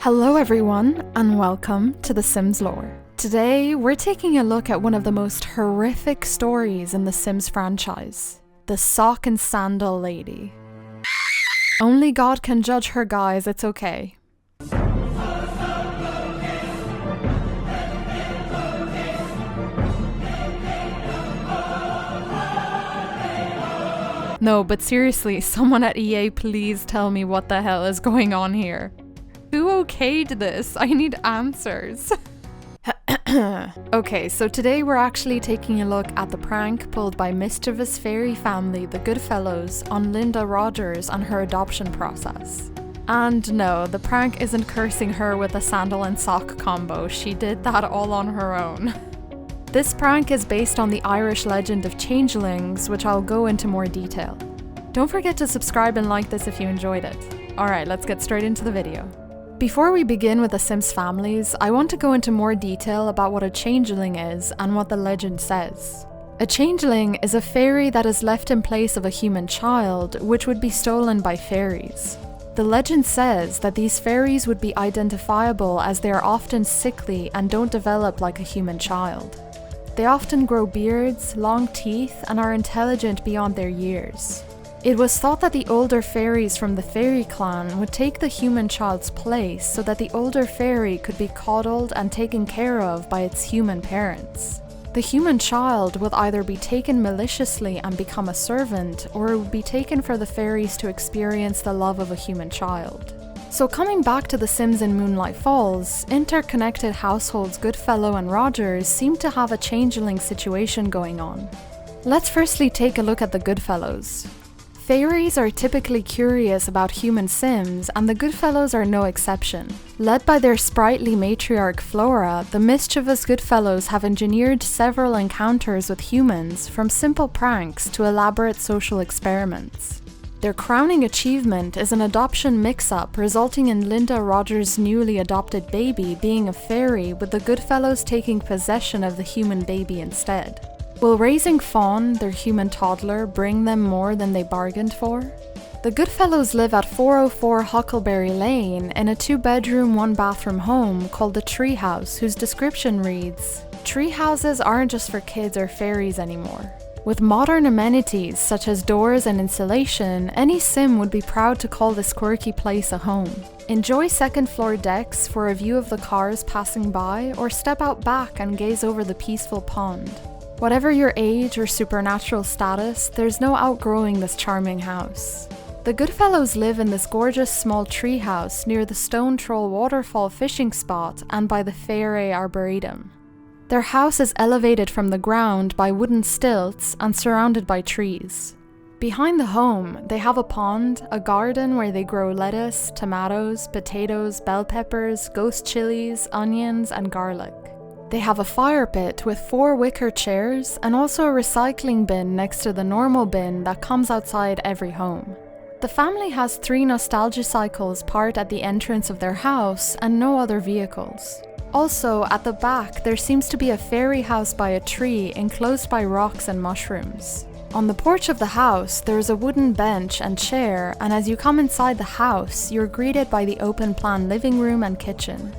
Hello everyone, and welcome to The Sims lore. Today, we're taking a look at one of the most horrific stories in the Sims franchise, the Sock and Sandal Lady. Only God can judge her, guys, it's okay. No, but seriously, someone at EA please tell me what the hell is going on here. Who okayed this? I need answers. Okay, so today we're actually taking a look at the prank pulled by mischievous fairy family, the Goodfellows, on Linda Rodgers and her adoption process. And no, the prank isn't cursing her with a sandal and sock combo, she did that all on her own. This prank is based on the Irish legend of changelings, which I'll go into more detail. Don't forget to subscribe and like this if you enjoyed it. Alright, let's get straight into the video. Before we begin with the Sims families, I want to go into more detail about what a changeling is and what the legend says. A changeling is a fairy that is left in place of a human child, which would be stolen by fairies. The legend says that these fairies would be identifiable as they are often sickly and don't develop like a human child. They often grow beards, long teeth, and are intelligent beyond their years. It was thought that the older fairies from the fairy clan would take the human child's place so that the older fairy could be coddled and taken care of by its human parents. The human child would either be taken maliciously and become a servant, or it would be taken for the fairies to experience the love of a human child. So coming back to the Sims in Moonlight Falls, interconnected households Goodfellow and Rodgers seem to have a changeling situation going on. Let's firstly take a look at the Goodfellows. Fairies are typically curious about human Sims, and the Goodfellows are no exception. Led by their sprightly matriarch Flora, the mischievous Goodfellows have engineered several encounters with humans, from simple pranks to elaborate social experiments. Their crowning achievement is an adoption mix-up resulting in Linda Rodgers' newly adopted baby being a fairy, with the Goodfellows taking possession of the human baby instead. Will raising Fawn, their human toddler, bring them more than they bargained for? The Goodfellows live at 404 Huckleberry Lane in a 2-bedroom, 1-bathroom home called the Treehouse, whose description reads, "Tree houses aren't just for kids or fairies anymore." With modern amenities such as doors and insulation, any Sim would be proud to call this quirky place a home. Enjoy second-floor decks for a view of the cars passing by, or step out back and gaze over the peaceful pond. Whatever your age or supernatural status, there's no outgrowing this charming house. The Goodfellows live in this gorgeous small treehouse near the Stone Troll waterfall fishing spot and by the Fairy Arboretum. Their house is elevated from the ground by wooden stilts and surrounded by trees. Behind the home, they have a pond, a garden where they grow lettuce, tomatoes, potatoes, bell peppers, ghost chilies, onions, and garlic. They have a fire pit with 4 wicker chairs and also a recycling bin next to the normal bin that comes outside every home. The family has 3 nostalgia cycles parked at the entrance of their house and no other vehicles. Also, at the back, there seems to be a fairy house by a tree enclosed by rocks and mushrooms. On the porch of the house, there is a wooden bench and chair, and as you come inside the house, you're greeted by the open-plan living room and kitchen.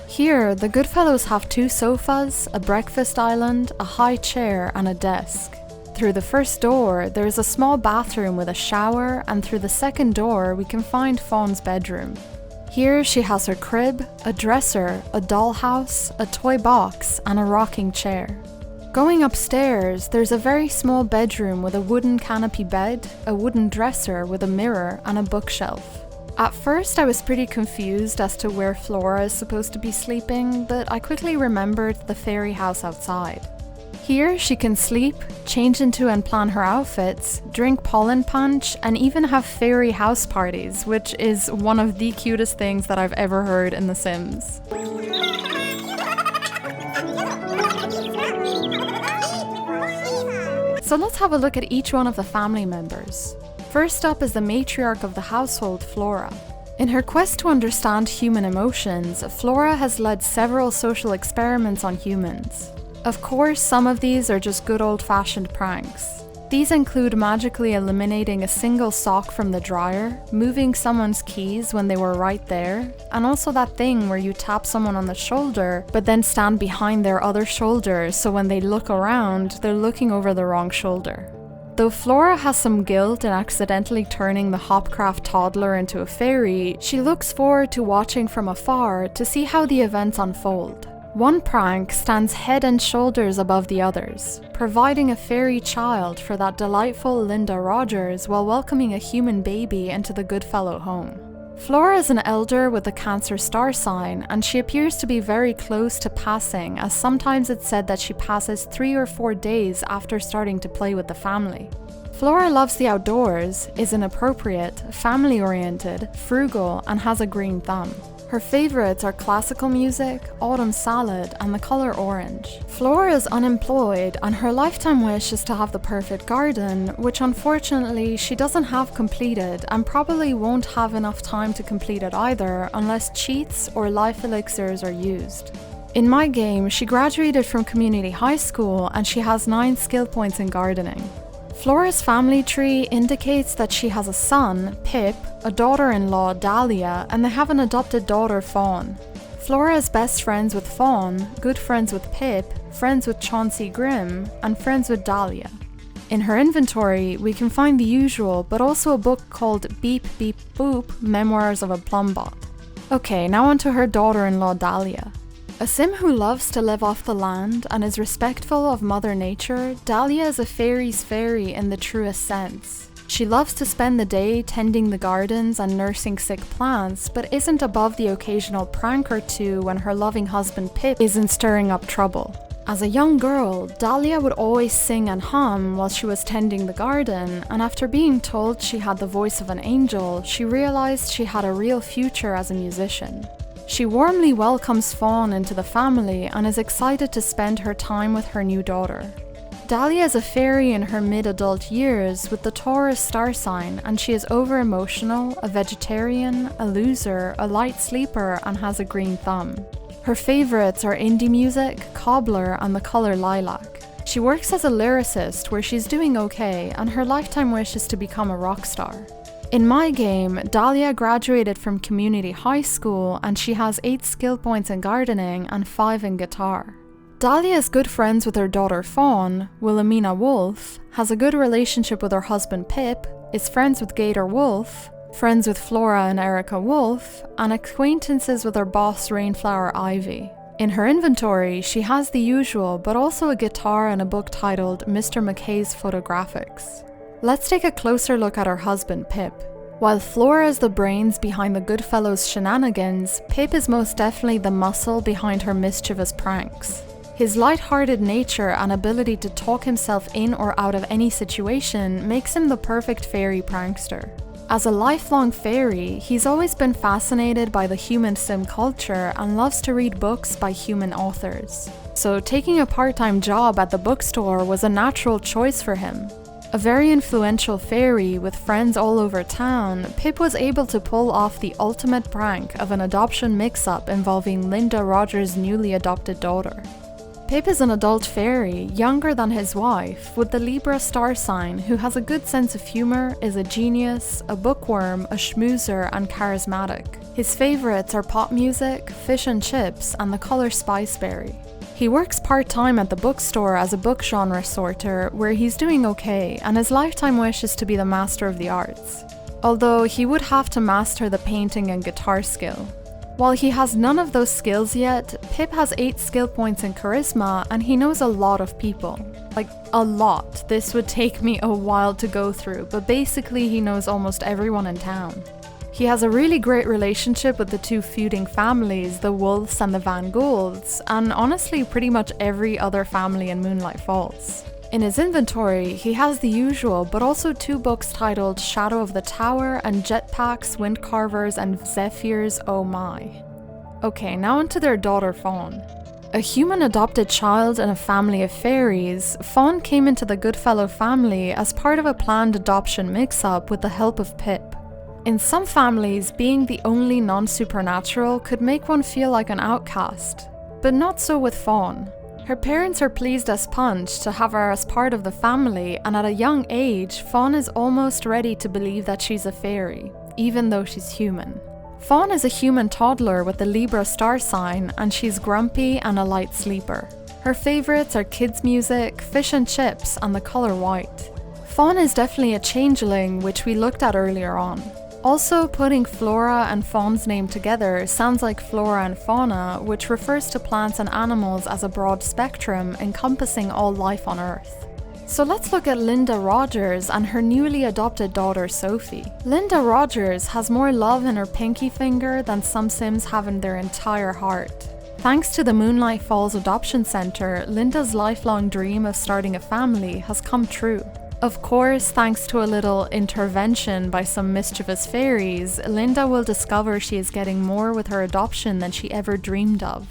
Here, the Goodfellows have 2 sofas, a breakfast island, a high chair, and a desk. Through the first door, there is a small bathroom with a shower, and through the second door, we can find Fawn's bedroom. Here, she has her crib, a dresser, a dollhouse, a toy box, and a rocking chair. Going upstairs, there's a very small bedroom with a wooden canopy bed, a wooden dresser with a mirror, and a bookshelf. At first, I was pretty confused as to where Flora is supposed to be sleeping, but I quickly remembered the fairy house outside. Here, she can sleep, change into and plan her outfits, drink pollen punch, and even have fairy house parties, which is one of the cutest things that I've ever heard in The Sims. So let's have a look at each one of the family members. First up is the matriarch of the household, Flora. In her quest to understand human emotions, Flora has led several social experiments on humans. Of course, some of these are just good old-fashioned pranks. These include magically eliminating a single sock from the dryer, moving someone's keys when they were right there, and also that thing where you tap someone on the shoulder but then stand behind their other shoulder so when they look around, they're looking over the wrong shoulder. Though Flora has some guilt in accidentally turning the Hopcraft toddler into a fairy, she looks forward to watching from afar to see how the events unfold. One prank stands head and shoulders above the others, providing a fairy child for that delightful Linda Rodgers while welcoming a human baby into the Goodfellow home. Flora is an elder with the Cancer star sign, and she appears to be very close to passing, as sometimes it's said that she passes 3 or 4 days after starting to play with the family. Flora loves the outdoors, is inappropriate, family-oriented, frugal, and has a green thumb. Her favorites are classical music, autumn salad, and the color orange. Flora is unemployed, and her lifetime wish is to have the perfect garden, which unfortunately she doesn't have completed and probably won't have enough time to complete it either unless cheats or life elixirs are used. In my game, she graduated from community high school and she has 9 skill points in gardening. Flora's family tree indicates that she has a son, Pip, a daughter-in-law, Dahlia, and they have an adopted daughter, Fawn. Flora is best friends with Fawn, good friends with Pip, friends with Chauncey Grimm, and friends with Dahlia. In her inventory, we can find the usual, but also a book called Beep Beep Boop, Memoirs of a Plumbot. Okay, now onto her daughter-in-law, Dahlia. A sim who loves to live off the land and is respectful of Mother Nature, Dahlia is a fairy's fairy in the truest sense. She loves to spend the day tending the gardens and nursing sick plants, but isn't above the occasional prank or two when her loving husband Pip isn't stirring up trouble. As a young girl, Dahlia would always sing and hum while she was tending the garden, and after being told she had the voice of an angel, she realized she had a real future as a musician. She warmly welcomes Fawn into the family and is excited to spend her time with her new daughter. Dahlia is a fairy in her mid-adult years with the Taurus star sign, and she is over-emotional, a vegetarian, a loser, a light sleeper, and has a green thumb. Her favorites are indie music, Cobbler, and the color lilac. She works as a lyricist where she's doing okay, and her lifetime wish is to become a rock star. In my game, Dahlia graduated from community high school and she has 8 skill points in gardening and 5 in guitar. Dahlia is good friends with her daughter Fawn, Wilhelmina Wolf, has a good relationship with her husband Pip, is friends with Gator Wolf, friends with Flora and Erica Wolf, and acquaintances with her boss Rainflower Ivy. In her inventory, she has the usual, but also a guitar and a book titled Mr. McKay's Photographics. Let's take a closer look at her husband, Pip. While Flora is the brains behind the Goodfellow's shenanigans, Pip is most definitely the muscle behind her mischievous pranks. His light-hearted nature and ability to talk himself in or out of any situation makes him the perfect fairy prankster. As a lifelong fairy, he's always been fascinated by the human sim culture and loves to read books by human authors. So taking a part-time job at the bookstore was a natural choice for him. A very influential fairy with friends all over town, Pip was able to pull off the ultimate prank of an adoption mix-up involving Linda Rodgers' newly adopted daughter. Pip is an adult fairy, younger than his wife, with the Libra star sign, who has a good sense of humor, is a genius, a bookworm, a schmoozer, and charismatic. His favorites are pop music, fish and chips, and the color spiceberry. He works part-time at the bookstore as a book genre sorter, where he's doing okay, and his lifetime wish is to be the master of the arts. Although he would have to master the painting and guitar skill. While he has none of those skills yet, Pip has 8 skill points in charisma, and he knows a lot of people. Like, a lot. This would take me a while to go through, but basically he knows almost everyone in town. He has a really great relationship with the 2 feuding families, the Wolves and the Van Goulds, and honestly pretty much every other family in Moonlight Falls. In his inventory, he has the usual, but also 2 books titled Shadow of the Tower and Jetpacks, Wind Carvers, and Zephyrs Oh My. Okay, now onto their daughter Fawn. A human adopted child in a family of fairies, Fawn came into the Goodfellow family as part of a planned adoption mix-up with the help of Pip. In some families, being the only non-supernatural could make one feel like an outcast, but not so with Fawn. Her parents are pleased as punch to have her as part of the family, and at a young age, Fawn is almost ready to believe that she's a fairy, even though she's human. Fawn is a human toddler with the Libra star sign, and she's grumpy and a light sleeper. Her favourites are kids' music, fish and chips, and the colour white. Fawn is definitely a changeling, which we looked at earlier on. Also, putting Flora and Fawn's name together sounds like flora and fauna, which refers to plants and animals as a broad spectrum encompassing all life on Earth. So let's look at Linda Rodgers and her newly adopted daughter Sophie. Linda Rodgers has more love in her pinky finger than some Sims have in their entire heart. Thanks to the Moonlight Falls Adoption Centre, Linda's lifelong dream of starting a family has come true. Of course, thanks to a little intervention by some mischievous fairies, Linda will discover she is getting more with her adoption than she ever dreamed of.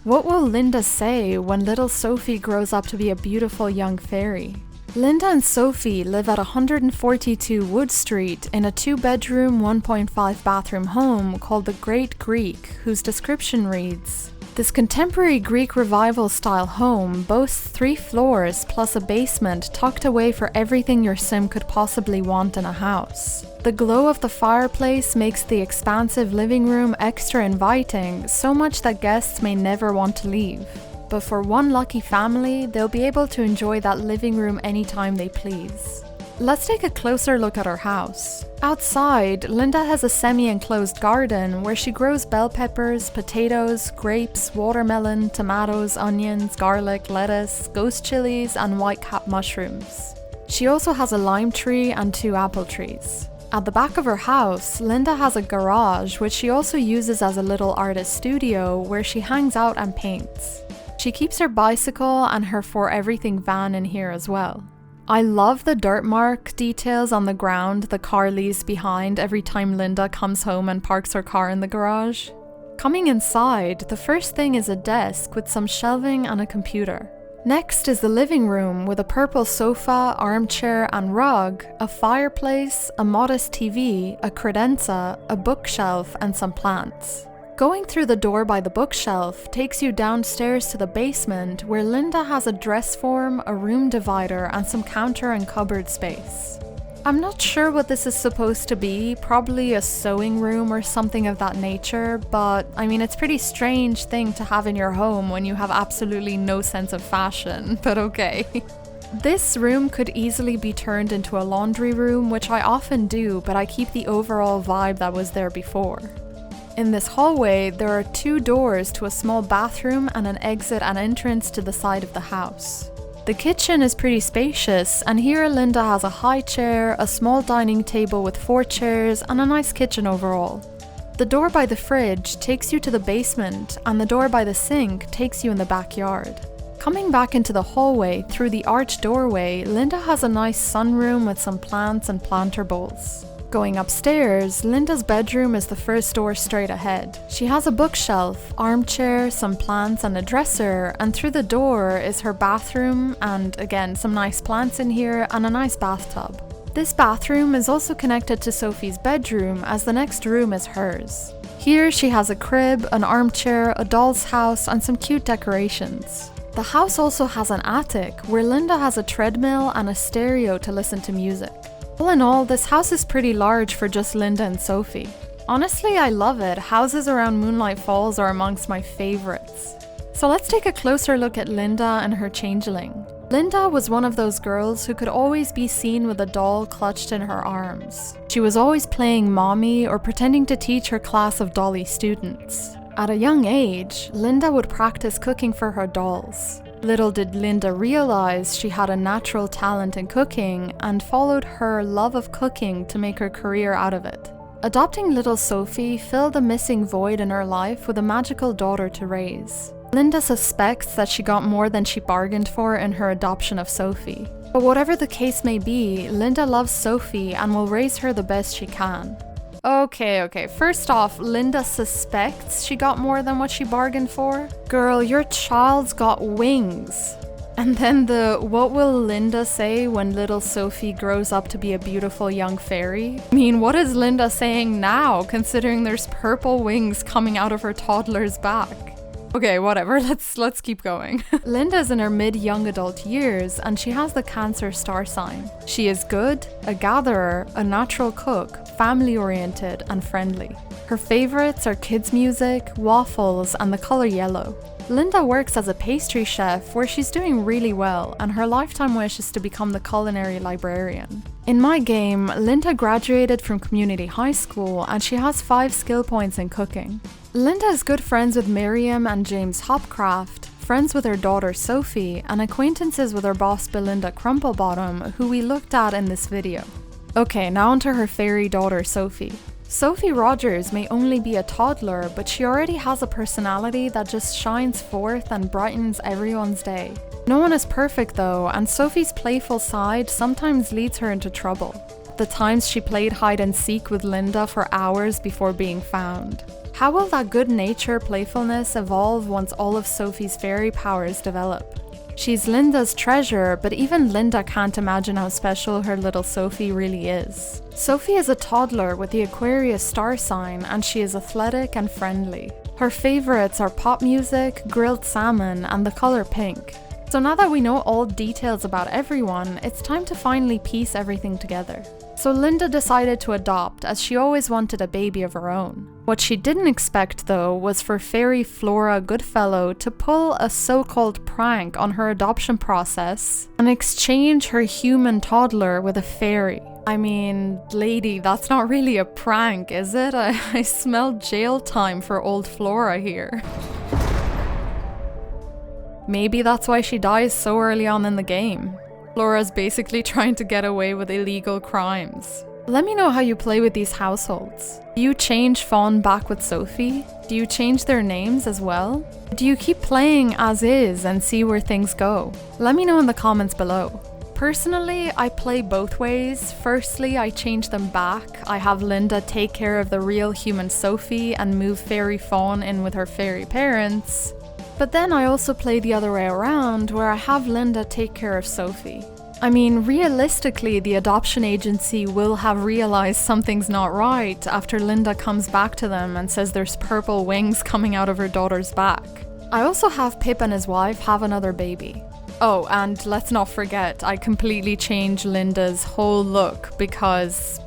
What will Linda say when little Sophie grows up to be a beautiful young fairy? Linda and Sophie live at 142 Wood Street in a 2-bedroom, 1.5 bathroom home called the Great Greek, whose description reads, "This contemporary Greek revival style home boasts 3 floors plus a basement tucked away for everything your sim could possibly want in a house. The glow of the fireplace makes the expansive living room extra inviting, so much that guests may never want to leave. But for one lucky family, they'll be able to enjoy that living room anytime they please." Let's take a closer look at her house. Outside, Linda has a semi-enclosed garden where she grows bell peppers, potatoes, grapes, watermelon, tomatoes, onions, garlic, lettuce, ghost chilies, and white-cap mushrooms. She also has a lime tree and 2 apple trees. At the back of her house, Linda has a garage which she also uses as a little artist studio where she hangs out and paints. She keeps her bicycle and her For Everything van in here as well. I love the dirt mark details on the ground the car leaves behind every time Linda comes home and parks her car in the garage. Coming inside, the first thing is a desk with some shelving and a computer. Next is the living room with a purple sofa, armchair and rug, a fireplace, a modest TV, a credenza, a bookshelf and some plants. Going through the door by the bookshelf takes you downstairs to the basement where Linda has a dress form, a room divider and some counter and cupboard space. I'm not sure what this is supposed to be, probably a sewing room or something of that nature, but I mean it's a pretty strange thing to have in your home when you have absolutely no sense of fashion, but okay. This room could easily be turned into a laundry room, which I often do, but I keep the overall vibe that was there before. In this hallway, there are 2 doors to a small bathroom and an exit and entrance to the side of the house. The kitchen is pretty spacious, and here Linda has a high chair, a small dining table with 4 chairs, and a nice kitchen overall. The door by the fridge takes you to the basement, and the door by the sink takes you in the backyard. Coming back into the hallway through the arched doorway, Linda has a nice sunroom with some plants and planter bowls. Going upstairs, Linda's bedroom is the first door straight ahead. She has a bookshelf, armchair, some plants and a dresser, and through the door is her bathroom and, again, some nice plants in here and a nice bathtub. This bathroom is also connected to Sophie's bedroom as the next room is hers. Here she has a crib, an armchair, a doll's house and some cute decorations. The house also has an attic where Linda has a treadmill and a stereo to listen to music. All in all, this house is pretty large for just Linda and Sophie. Honestly, I love it. Houses around Moonlight Falls are amongst my favorites. So let's take a closer look at Linda and her changeling. Linda was one of those girls who could always be seen with a doll clutched in her arms. She was always playing mommy or pretending to teach her class of dolly students. At a young age, Linda would practice cooking for her dolls. Little did Linda realize she had a natural talent in cooking and followed her love of cooking to make her career out of it. Adopting little Sophie filled a missing void in her life with a magical daughter to raise. Linda suspects that she got more than she bargained for in her adoption of Sophie. But whatever the case may be, Linda loves Sophie and will raise her the best she can. Okay, first off, Linda suspects she got more than what she bargained for? Girl, your child's got wings. And then what will Linda say when little Sophie grows up to be a beautiful young fairy? I mean, what is Linda saying now, considering there's purple wings coming out of her toddler's back? Okay, whatever, let's keep going. Linda's in her mid-young adult years and she has the Cancer star sign. She is good, a gatherer, a natural cook, family-oriented and friendly. Her favorites are kids' music, waffles, and the color yellow. Linda works as a pastry chef where she's doing really well, and her lifetime wish is to become the culinary librarian. In my game, Linda graduated from community high school and she has 5 skill points in cooking. Linda is good friends with Miriam and James Hopcraft, friends with her daughter Sophie, and acquaintances with her boss Belinda Crumplebottom, who we looked at in this video. Okay, now onto her fairy daughter Sophie. Sophie Rodgers may only be a toddler, but she already has a personality that just shines forth and brightens everyone's day. No one is perfect though, and Sophie's playful side sometimes leads her into trouble. The times she played hide and seek with Linda for hours before being found. How will that good nature playfulness evolve once all of Sophie's fairy powers develop? She's Linda's treasure, but even Linda can't imagine how special her little Sophie really is. Sophie is a toddler with the Aquarius star sign, and she is athletic and friendly. Her favorites are pop music, grilled salmon, and the color pink. So now that we know all details about everyone, it's time to finally piece everything together. So Linda decided to adopt, as she always wanted a baby of her own. What she didn't expect though was for fairy Flora Goodfellow to pull a so-called prank on her adoption process and exchange her human toddler with a fairy. I mean, lady, that's not really a prank, is it? I smell jail time for old Flora here. Maybe that's why she dies so early on in the game. Flora's basically trying to get away with illegal crimes. Let me know how you play with these households. Do you change Fawn back with Sophie? Do you change their names as well? Do you keep playing as is and see where things go? Let me know in the comments below. Personally, I play both ways. Firstly, I change them back. I have Linda take care of the real human Sophie and move fairy Fawn in with her fairy parents. But then I also play the other way around, where I have Linda take care of Sophie. I mean, realistically, the adoption agency will have realized something's not right after Linda comes back to them and says there's purple wings coming out of her daughter's back. I also have Pip and his wife have another baby. Oh, and let's not forget, I completely changed Linda's whole look because,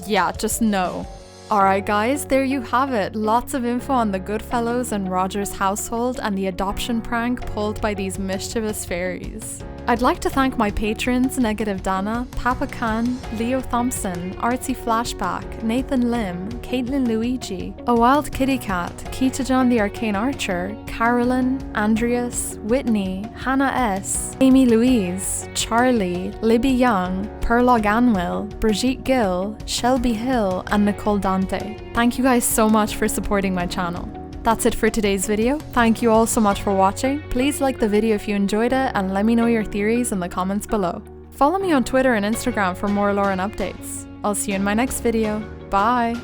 yeah, just no. Alright guys, there you have it. Lots of info on the Goodfellows and Rodgers household and the adoption prank pulled by these mischievous fairies. I'd like to thank my patrons Negative Dana, Papa Khan, Leo Thompson, Artsy Flashback, Nathan Lim, Caitlin Luigi, A Wild Kitty Cat, Keita John the Arcane Archer, Carolyn, Andreas, Whitney, Hannah S, Amy Louise, Charlie, Libby Young, Perlog Anwil, Brigitte Gill, Shelby Hill, and Nicole Dante. Thank you guys so much for supporting my channel. That's it for today's video. Thank you all so much for watching. Please like the video if you enjoyed it and let me know your theories in the comments below. Follow me on Twitter and Instagram for more lore and updates. I'll see you in my next video. Bye!